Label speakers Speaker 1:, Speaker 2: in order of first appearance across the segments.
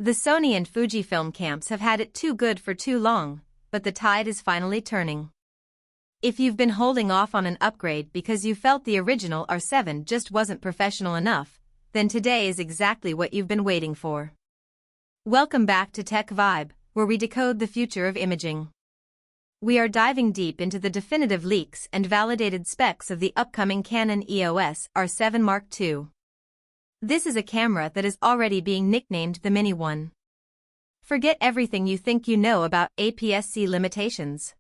Speaker 1: The Sony and Fujifilm camps have had it too good for too long, but the tide is finally turning. If you've been holding off on an upgrade because you felt the original R7 just wasn't professional enough, then today is exactly what you've been waiting for. Welcome back to Tech Vibe, where we decode the future of imaging. We are diving deep into the definitive leaks and validated specs of the upcoming Canon EOS R7 Mark II. This is a camera that is already being nicknamed the Mini One. Forget everything you think you know about APS-C limitations.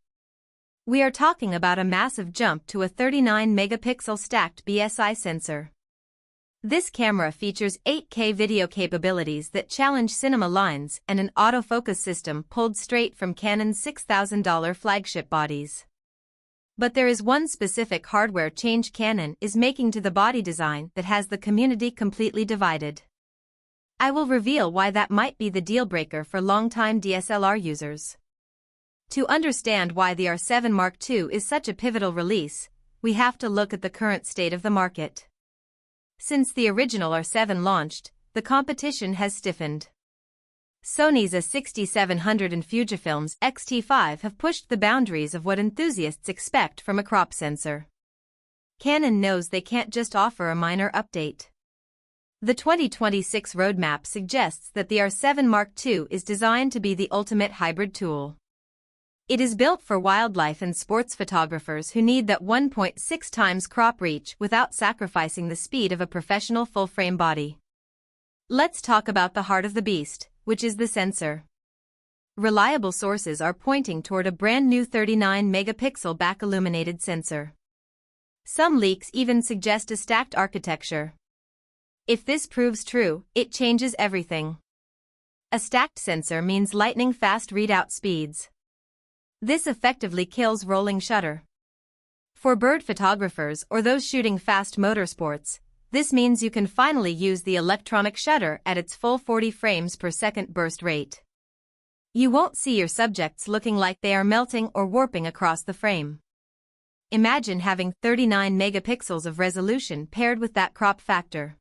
Speaker 1: We are talking about a massive jump to a 39-megapixel stacked BSI sensor. This camera features 8K video capabilities that challenge cinema lines and an autofocus system pulled straight from Canon's $6,000 flagship bodies. But there is one specific hardware change Canon is making to the body design that has the community completely divided. I will reveal why that might be the deal-breaker for longtime DSLR users. To understand why the R7 Mark II is such a pivotal release, we have to look at the current state of the market. Since the original R7 launched, the competition has stiffened. Sony's A6700 and Fujifilm's X-T5 have pushed the boundaries of what enthusiasts expect from a crop sensor. Canon knows they can't just offer a minor update. The 2026 roadmap suggests that the R7 Mark II is designed to be the ultimate hybrid tool. It is built for wildlife and sports photographers who need that 1.6 times crop reach without sacrificing the speed of a professional full-frame body. Let's talk about the heart of the beast, which is the sensor. Reliable sources are pointing toward a brand new 39-megapixel back-illuminated sensor. Some leaks even suggest a stacked architecture. If this proves true, it changes everything. A stacked sensor means lightning-fast readout speeds. This effectively kills rolling shutter. For bird photographers or those shooting fast motorsports, this means you can finally use the electronic shutter at its full 40 frames per second burst rate. You won't see your subjects looking like they are melting or warping across the frame. Imagine having 39 megapixels of resolution paired with that crop factor.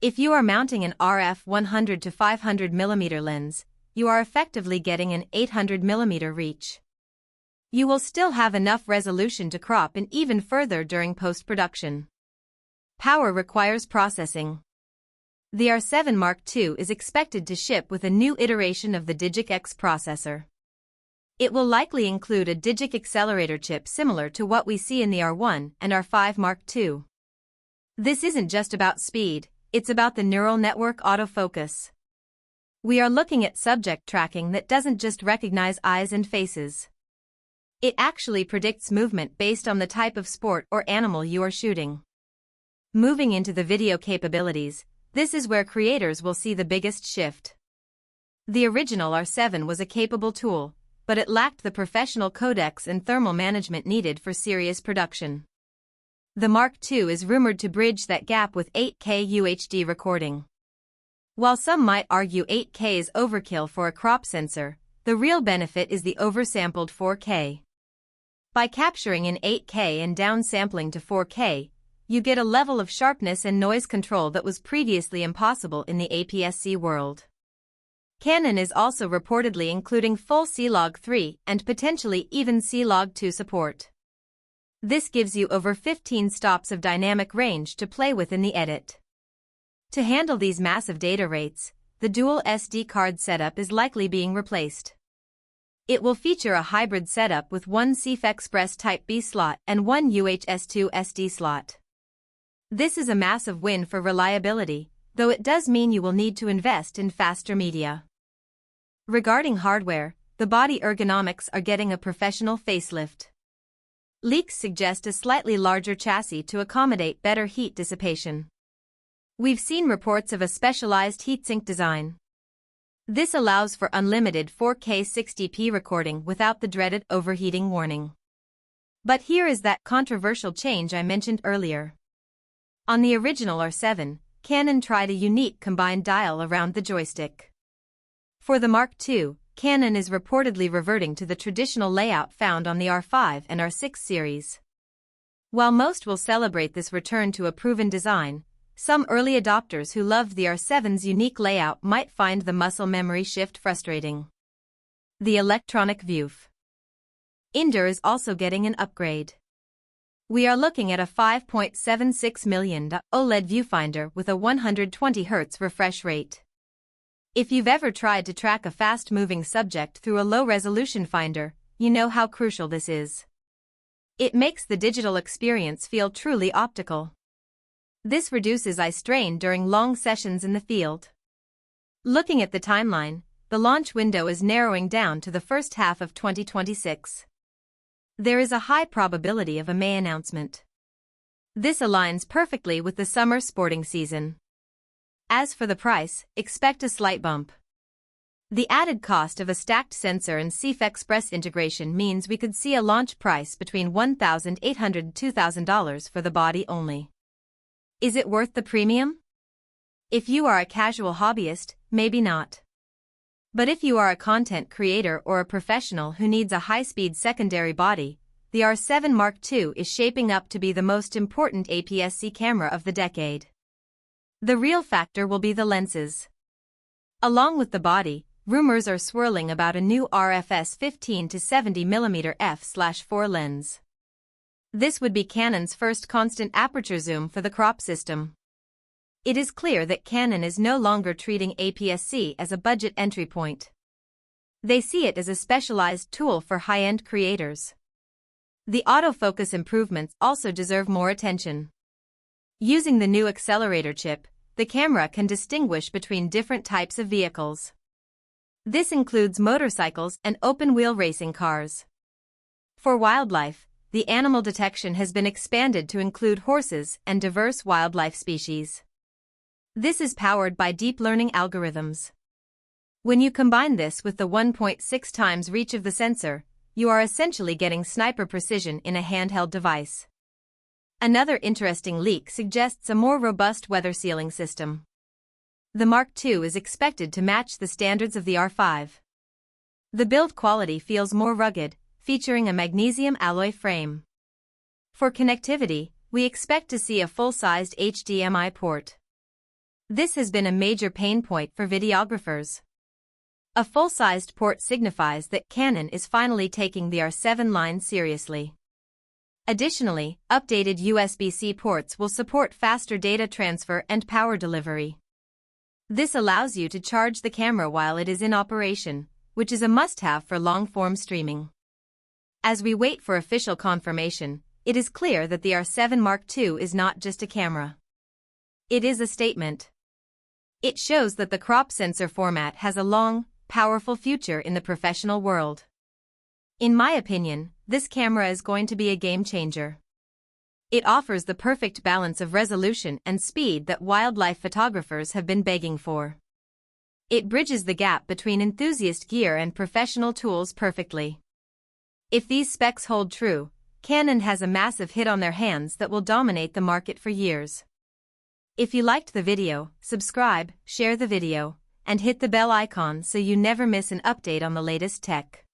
Speaker 1: If you are mounting an RF 100 to 500 mm lens, you are effectively getting an 800 mm reach. You will still have enough resolution to crop in even further during post-production. Power requires processing. The R7 Mark II is expected to ship with a new iteration of the Digic X processor. It will likely include a Digic accelerator chip similar to what we see in the R1 and R5 Mark II. This isn't just about speed, it's about the neural network autofocus. We are looking at subject tracking that doesn't just recognize eyes and faces. It actually predicts movement based on the type of sport or animal you are shooting. Moving into the video capabilities, this is where creators will see the biggest shift. The original R7 was a capable tool, but it lacked the professional codecs and thermal management needed for serious production. The Mark II is rumored to bridge that gap with 8K UHD recording. While some might argue 8K is overkill for a crop sensor, the real benefit is the oversampled 4K. By capturing in 8K and downsampling to 4K, you get a level of sharpness and noise control that was previously impossible in the APS-C world. Canon is also reportedly including full C-Log 3 and potentially even C-Log 2 support. This gives you over 15 stops of dynamic range to play with in the edit. To handle these massive data rates, the dual SD card setup is likely being replaced. It will feature a hybrid setup with one CFexpress Type B slot and one UHS-2 SD slot. This is a massive win for reliability, though it does mean you will need to invest in faster media. Regarding hardware, the body ergonomics are getting a professional facelift. Leaks suggest a slightly larger chassis to accommodate better heat dissipation. We've seen reports of a specialized heatsink design. This allows for unlimited 4K 60p recording without the dreaded overheating warning. But here is that controversial change I mentioned earlier. On the original R7, Canon tried a unique combined dial around the joystick. For the Mark II, Canon is reportedly reverting to the traditional layout found on the R5 and R6 series. While most will celebrate this return to a proven design, some early adopters who loved the R7's unique layout might find the muscle memory shift frustrating. The electronic viewfinder is also getting an upgrade. We are looking at a 5.76 million OLED viewfinder with a 120Hz refresh rate. If you've ever tried to track a fast-moving subject through a low-resolution finder, you know how crucial this is. It makes the digital experience feel truly optical. This reduces eye strain during long sessions in the field. Looking at the timeline, the launch window is narrowing down to the first half of 2026. There is a high probability of a May announcement. This aligns perfectly with the summer sporting season. As for the price, expect a slight bump. The added cost of a stacked sensor and CFexpress integration means we could see a launch price between $1,800 and $2,000 for the body only. Is it worth the premium? If you are a casual hobbyist, maybe not. But if you are a content creator or a professional who needs a high-speed secondary body, the R7 Mark II is shaping up to be the most important APS-C camera of the decade. The real factor will be the lenses. Along with the body, rumors are swirling about a new RFS 15 to 70mm f/4 lens. This would be Canon's first constant aperture zoom for the crop system. It is clear that Canon is no longer treating APS-C as a budget entry point. They see it as a specialized tool for high-end creators. The autofocus improvements also deserve more attention. Using the new accelerator chip, the camera can distinguish between different types of vehicles. This includes motorcycles and open-wheel racing cars. For wildlife, the animal detection has been expanded to include horses and diverse wildlife species. This is powered by deep learning algorithms. When you combine this with the 1.6 times reach of the sensor, you are essentially getting sniper precision in a handheld device. Another interesting leak suggests a more robust weather sealing system. The Mark II is expected to match the standards of the R5. The build quality feels more rugged, featuring a magnesium alloy frame. For connectivity, we expect to see a full-sized HDMI port. This has been a major pain point for videographers. A full-sized port signifies that Canon is finally taking the R7 line seriously. Additionally, updated USB-C ports will support faster data transfer and power delivery. This allows you to charge the camera while it is in operation, which is a must-have for long-form streaming. As we wait for official confirmation, it is clear that the R7 Mark II is not just a camera. It is a statement. It shows that the crop sensor format has a long, powerful future in the professional world. In my opinion, this camera is going to be a game changer. It offers the perfect balance of resolution and speed that wildlife photographers have been begging for. It bridges the gap between enthusiast gear and professional tools perfectly. If these specs hold true, Canon has a massive hit on their hands that will dominate the market for years. If you liked the video, subscribe, share the video, and hit the bell icon so you never miss an update on the latest tech.